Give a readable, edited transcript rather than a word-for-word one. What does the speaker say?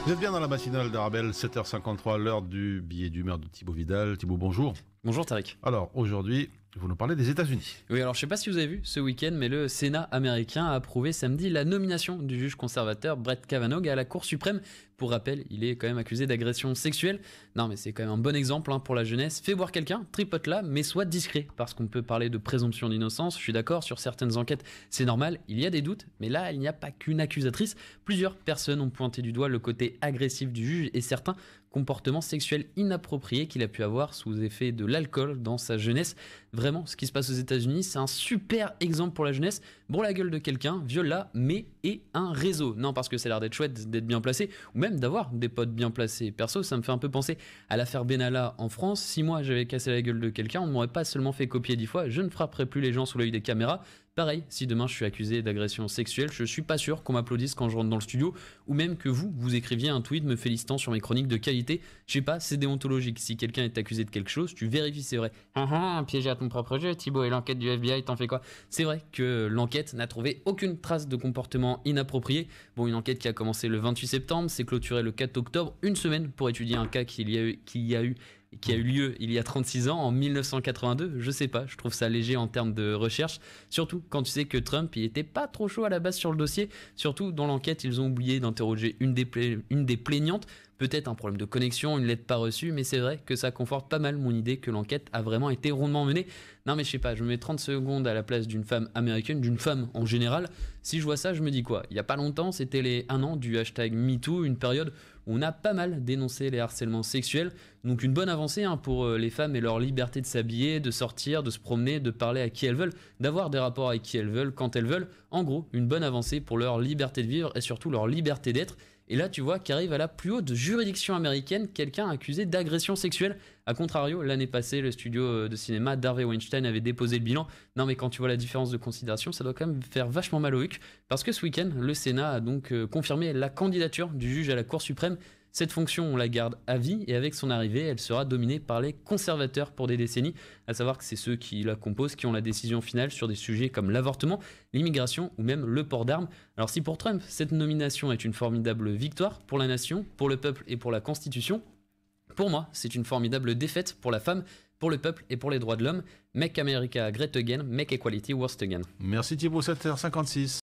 Vous êtes bien dans la matinale d'Arabelle, 7h53, l'heure du billet d'humeur de Thibaut Vidal. Thibaut, bonjour. Bonjour Tariq. Alors, aujourd'hui, vous nous parlez des États-Unis. Oui, alors je sais pas si vous avez vu ce week-end, mais le Sénat américain a approuvé samedi la nomination du juge conservateur Brett Kavanaugh à la Cour suprême. Pour rappel, il est quand même accusé d'agression sexuelle. Non, mais c'est quand même un bon exemple pour la jeunesse. Fais boire quelqu'un, tripote là, mais sois discret, parce qu'on peut parler de présomption d'innocence. Je suis d'accord, sur certaines enquêtes, c'est normal, il y a des doutes, mais là, il n'y a pas qu'une accusatrice. Plusieurs personnes ont pointé du doigt le côté agressif du juge et certains comportements sexuels inappropriés qu'il a pu avoir sous effet de l'alcool dans sa jeunesse. Vraiment, ce qui se passe aux États-Unis, c'est un super exemple pour la jeunesse. Bon, la gueule de quelqu'un, viole-la, mais et un réseau. Non, parce que ça a l'air d'être chouette, d'être bien placé, ou même d'avoir des potes bien placés. Perso, ça me fait un peu penser à l'affaire Benalla en France. Si moi j'avais cassé la gueule de quelqu'un, on ne m'aurait pas seulement fait copier 10 fois, je ne frapperais plus les gens sous l'œil des caméras. Pareil, si demain je suis accusé d'agression sexuelle, je suis pas sûr qu'on m'applaudisse quand je rentre dans le studio, ou même que vous écriviez un tweet me félicitant sur mes chroniques de qualité. Je sais pas, c'est déontologique. Si quelqu'un est accusé de quelque chose, tu vérifies, c'est vrai. Piégé à ton propre jeu, Thibaut, et l'enquête du FBI, t'en fais quoi? C'est vrai que l'enquête n'a trouvé aucune trace de comportement inapproprié. Bon, une enquête qui a commencé le 28 septembre, s'est clôturée le 4 octobre, une semaine pour étudier un cas qui a eu lieu il y a 36 ans, en 1982, je sais pas, je trouve ça léger en termes de recherche, surtout quand tu sais que Trump, il était pas trop chaud à la base sur le dossier, surtout dans l'enquête, ils ont oublié d'interroger une des plaignantes, peut-être un problème de connexion, une lettre pas reçue, mais c'est vrai que ça conforte pas mal mon idée que l'enquête a vraiment été rondement menée. Non mais je sais pas, je me mets 30 secondes à la place d'une femme américaine, d'une femme en général, si je vois ça, je me dis quoi? Il y a pas longtemps, c'était les 1 an du hashtag MeToo, une période où on a pas mal dénoncé les harcèlements sexuels, donc une bonne avancée pour les femmes et leur liberté de s'habiller, de sortir, de se promener, de parler à qui elles veulent, d'avoir des rapports avec qui elles veulent, quand elles veulent, en gros, une bonne avancée pour leur liberté de vivre et surtout leur liberté d'être. Et là, tu vois qu'arrive à la plus haute juridiction américaine quelqu'un accusé d'agression sexuelle. A contrario, l'année passée, le studio de cinéma d'Harvey Weinstein avait déposé le bilan. Non mais quand tu vois la différence de considération, ça doit quand même faire vachement mal au huc. Parce que ce week-end, le Sénat a donc confirmé la candidature du juge à la Cour suprême. Cette fonction, on la garde à vie et avec son arrivée, elle sera dominée par les conservateurs pour des décennies, à savoir que c'est ceux qui la composent qui ont la décision finale sur des sujets comme l'avortement, l'immigration ou même le port d'armes. Alors si pour Trump, cette nomination est une formidable victoire pour la nation, pour le peuple et pour la Constitution, pour moi, c'est une formidable défaite pour la femme, pour le peuple et pour les droits de l'homme. Make America Great Again, make equality worst again. Merci Thibaut, 7h56.